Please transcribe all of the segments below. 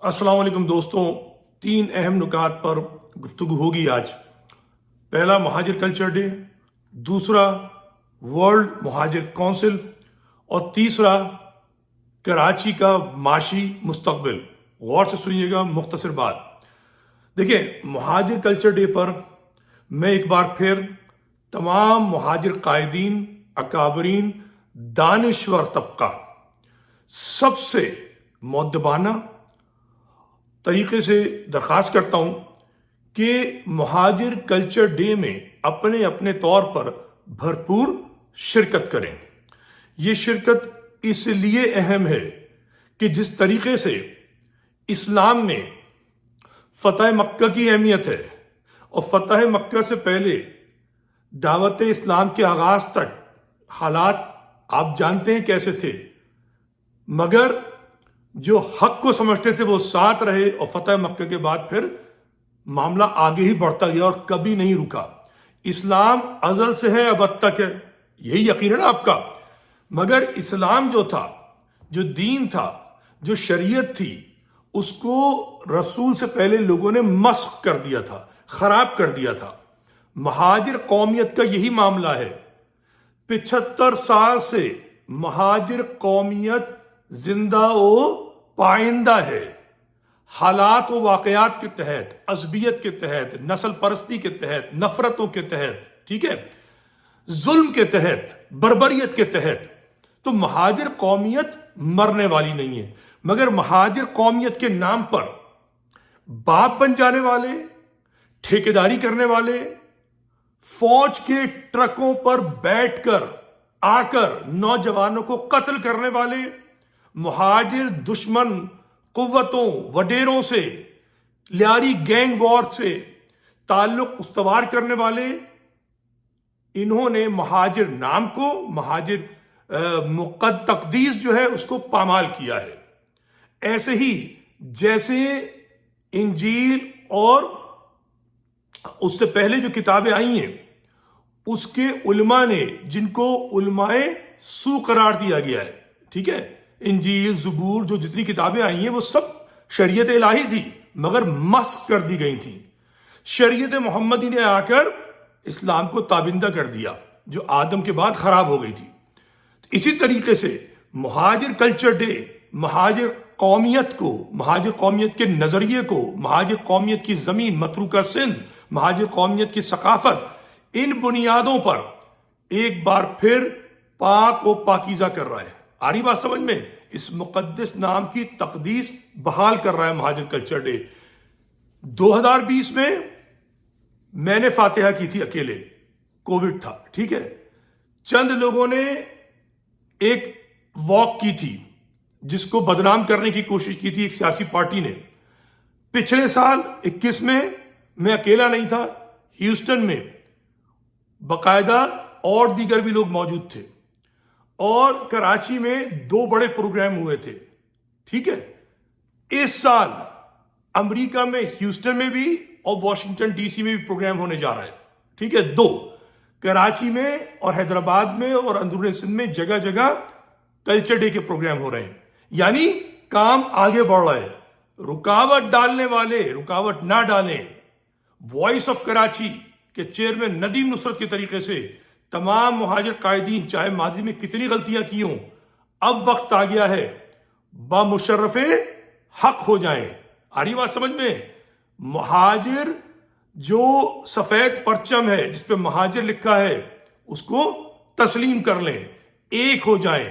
السلام علیکم دوستوں، 3 اہم نکات پر گفتگو ہوگی آج۔ پہلا مہاجر کلچر ڈے، دوسرا ورلڈ مہاجر کونسل، اور تیسرا کراچی کا معاشی مستقبل۔ غور سے سنیے گا، مختصر بات۔ دیکھیں، مہاجر کلچر ڈے پر میں ایک بار پھر تمام مہاجر قائدین، اکابرین، دانشور طبقہ سب سے مؤدبانہ طریقے سے درخواست کرتا ہوں کہ مہاجر کلچر ڈے میں اپنے اپنے طور پر بھرپور شرکت کریں۔ یہ شرکت اس لیے اہم ہے کہ جس طریقے سے اسلام میں فتح مکہ کی اہمیت ہے، اور فتح مکہ سے پہلے دعوت اسلام کے آغاز تک حالات آپ جانتے ہیں کیسے تھے، مگر جو حق کو سمجھتے تھے وہ ساتھ رہے، اور فتح مکہ کے بعد پھر معاملہ آگے ہی بڑھتا گیا اور کبھی نہیں رکا۔ اسلام ازل سے ہے، ابد تک ہے، یہی یقین ہے نا آپ کا۔ مگر اسلام جو تھا، جو دین تھا، جو شریعت تھی، اس کو رسول سے پہلے لوگوں نے مسخ کر دیا تھا، خراب کر دیا تھا۔ مہاجر قومیت کا یہی معاملہ ہے۔ 75 سال سے مہاجر قومیت زندہ و پائندہ ہے، حالات و واقعات کے تحت، عصبیت کے تحت، نسل پرستی کے تحت، نفرتوں کے تحت، ٹھیک ہے، ظلم کے تحت، بربریت کے تحت۔ تو مہاجر قومیت مرنے والی نہیں ہے، مگر مہاجر قومیت کے نام پر باپ بن جانے والے، ٹھیکیداری کرنے والے، فوج کے ٹرکوں پر بیٹھ کر آ کر نوجوانوں کو قتل کرنے والے، مہاجر دشمن قوتوں وڈیروں سے، لیاری گینگ وار سے تعلق استوار کرنے والے، انہوں نے مہاجر نام کو، مہاجر تقدیس جو ہے اس کو پامال کیا ہے۔ ایسے ہی جیسے انجیل اور اس سے پہلے جو کتابیں آئی ہیں، اس کے علماء نے، جن کو علماء سو قرار دیا گیا ہے، ٹھیک ہے، انجیل، زبور، جو جتنی کتابیں آئی ہیں وہ سب شریعت الہی تھی، مگر مسخ کر دی گئی تھی۔ شریعت محمدی نے آ کر اسلام کو تابندہ کر دیا، جو آدم کے بعد خراب ہو گئی تھی۔ اسی طریقے سے مہاجر کلچر ڈے مہاجر قومیت کو، مہاجر قومیت کے نظریے کو، مہاجر قومیت کی زمین متروکہ سندھ، مہاجر قومیت کی ثقافت، ان بنیادوں پر ایک بار پھر پاک و پاکیزہ کر رہا ہے۔ آ رہی بات سمجھ میں؟ اس مقدس نام کی تقدیس بحال کر رہا ہے مہاجر کلچر ڈے۔ 2020 میں میں نے فاتحہ کی تھی اکیلے، کووڈ تھا، ٹھیک ہے، چند لوگوں نے ایک واک کی تھی جس کو بدنام کرنے کی کوشش کی تھی ایک سیاسی پارٹی نے۔ پچھلے سال 21 میں اکیلا نہیں تھا، ہیوسٹن میں باقاعدہ اور دیگر بھی لوگ موجود تھے، اور کراچی میں 2 بڑے پروگرام ہوئے تھے، ٹھیک ہے۔ اس سال امریکہ میں ہیوسٹن میں بھی اور واشنگٹن ڈی سی میں بھی پروگرام ہونے جا رہا ہے، ٹھیک ہے، 2 کراچی میں اور حیدرآباد میں اور اندرون سندھ میں جگہ جگہ کلچر ڈے کے پروگرام ہو رہے ہیں۔ یعنی کام آگے بڑھ رہا ہے۔ رکاوٹ ڈالنے والے رکاوٹ نہ ڈالیں۔ وائس آف کراچی کے چیئرمین ندیم نصرت کے طریقے سے تمام مہاجر قائدین، چاہے ماضی میں کتنی غلطیاں کی ہوں، اب وقت آ گیا ہے بمشرف حق ہو جائیں۔ آ رہی بات سمجھ میں؟ مہاجر جو سفید پرچم ہے جس پہ مہاجر لکھا ہے، اس کو تسلیم کر لیں، ایک ہو جائیں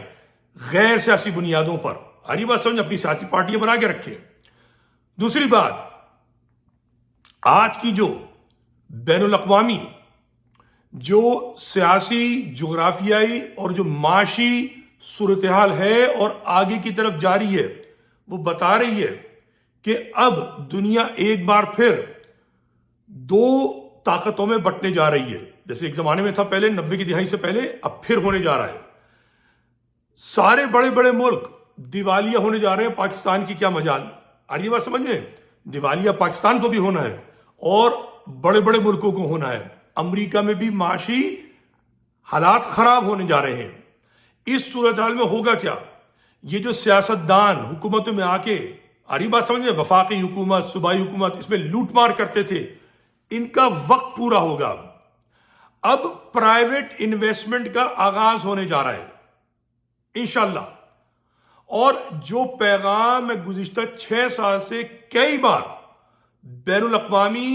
غیر سیاسی بنیادوں پر۔ آ رہی بات سمجھ؟ اپنی سیاسی پارٹیاں بنا کے رکھیں۔ دوسری بات، آج کی جو بین الاقوامی جو سیاسی، جغرافیائی اور جو معاشی صورتحال ہے اور آگے کی طرف جاری ہے، وہ بتا رہی ہے کہ اب دنیا ایک بار پھر 2 طاقتوں میں بٹنے جا رہی ہے۔ جیسے ایک زمانے میں تھا پہلے، 90 کی دہائی سے پہلے، اب پھر ہونے جا رہا ہے۔ سارے بڑے بڑے ملک دیوالیہ ہونے جا رہے ہیں، پاکستان کی کیا مجال؟ آ رہی بات سمجھ میں؟ دیوالیہ پاکستان کو بھی ہونا ہے اور بڑے بڑے ملکوں کو ہونا ہے۔ امریکہ میں بھی معاشی حالات خراب ہونے جا رہے ہیں۔ اس صورتحال میں ہوگا کیا؟ یہ جو سیاستدان حکومتوں میں آ کے آ رہی بات سمجھ میں؟ وفاقی حکومت، صوبائی حکومت اس میں لوٹ مار کرتے تھے، ان کا وقت پورا ہوگا. اب پرائیویٹ انویسٹمنٹ کا آغاز ہونے جا رہا ہے انشاءاللہ. اور جو پیغام میں گزشتہ 6 سال سے کئی بار بین الاقوامی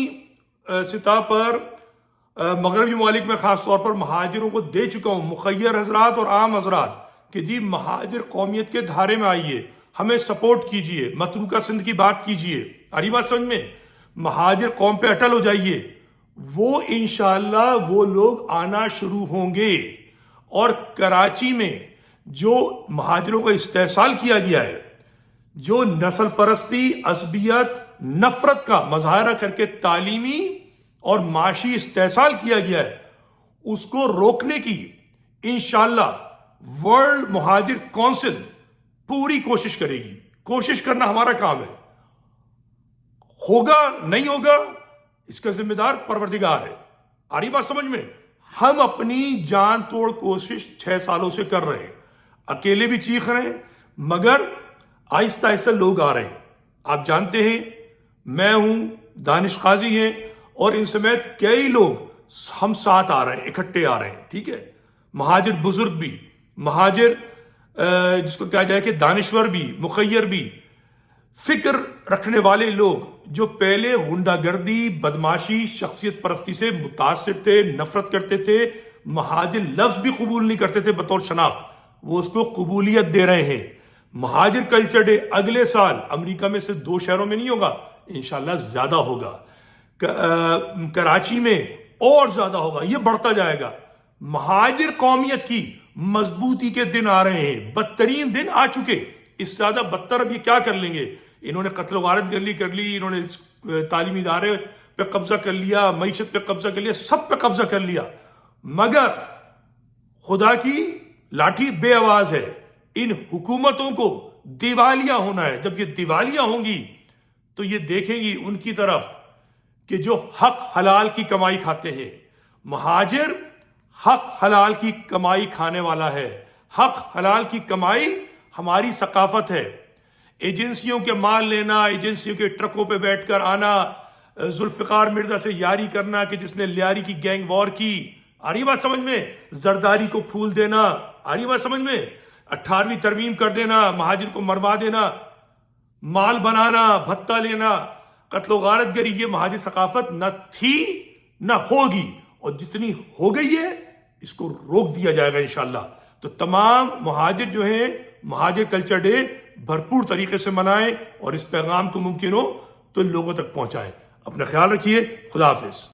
سطح پر مغربی ممالک میں خاص طور پر مہاجروں کو دے چکا ہوں، مخیر حضرات اور عام حضرات، کہ جی مہاجر قومیت کے دھارے میں آئیے، ہمیں سپورٹ کیجئے، متروکہ سندھ کی بات کیجئے. آ رہی بات سمجھ میں؟ مہاجر قوم پہ اٹل ہو جائیے. وہ انشاءاللہ وہ لوگ آنا شروع ہوں گے. اور کراچی میں جو مہاجروں کا استحصال کیا گیا ہے، جو نسل پرستی، عصبیت، نفرت کا مظاہرہ کر کے تعلیمی اور معاشی استحصال کیا گیا ہے، اس کو روکنے کی انشاءاللہ ورلڈ مہاجر کونسل پوری کوشش کرے گی. کوشش کرنا ہمارا کام ہے. ہوگا نہیں ہوگا اس کا ذمہ دار پروردگار ہے. آ رہی بات سمجھ میں؟ ہم اپنی جان توڑ کوشش 6 سالوں سے کر رہے ہیں، اکیلے بھی چیخ رہے ہیں، مگر آہستہ آہستہ لوگ آ رہے ہیں. آپ جانتے ہیں میں ہوں، دانش قاضی ہیں، اور ان سمیت کئی لوگ ہم ساتھ آ رہے ہیں، اکٹھے آ رہے ہیں. ٹھیک ہے؟ مہاجر بزرگ بھی، مہاجر جس کو کہا جائے کہ دانشور بھی، مخیر بھی، فکر رکھنے والے لوگ جو پہلے غنڈہ گردی، بدماشی، شخصیت پرستی سے متاثر تھے، نفرت کرتے تھے، مہاجر لفظ بھی قبول نہیں کرتے تھے بطور شناخت، وہ اس کو قبولیت دے رہے ہیں. مہاجر کلچر ڈے اگلے سال امریکہ میں سے 2 شہروں میں نہیں ہوگا، انشاءاللہ زیادہ ہوگا. کراچی میں اور زیادہ ہوگا، یہ بڑھتا جائے گا. مہاجر قومیت کی مضبوطی کے دن آ رہے ہیں، بدترین دن آ چکے. اس سے زیادہ بدتر اب یہ کیا کر لیں گے؟ انہوں نے قتل و غارت کر لی، انہوں نے تعلیمی ادارے پہ قبضہ کر لیا، معیشت پہ قبضہ کر لیا، سب پہ قبضہ کر لیا. مگر خدا کی لاٹھی بے آواز ہے. ان حکومتوں کو دیوالیہ ہونا ہے. جب یہ دیوالیہ ہوں گی تو یہ دیکھیں گی ان کی طرف کہ جو حق حلال کی کمائی کھاتے ہیں. مہاجر حق حلال کی کمائی کھانے والا ہے. حق حلال کی کمائی ہماری ثقافت ہے. ایجنسیوں کے مال لینا، ایجنسیوں کے ٹرکوں پہ بیٹھ کر آنا، ذوالفقار مرزا سے یاری کرنا کہ جس نے لیاری کی گینگ وار کی. آ رہی بات سمجھ میں؟ زرداری کو پھول دینا. آ رہی بات سمجھ میں؟ 18ویں ترمیم کر دینا، مہاجر کو مروا دینا، مال بنانا، بھتہ لینا، قتل و غارت گری. یہ مہاجر ثقافت نہ تھی نہ ہوگی، اور جتنی ہو گئی ہے اس کو روک دیا جائے گا انشاءاللہ. تو تمام مہاجر جو ہیں مہاجر کلچر ڈے بھرپور طریقے سے منائیں، اور اس پیغام کو ممکن ہو تو لوگوں تک پہنچائیں. اپنا خیال رکھیے. خدا حافظ.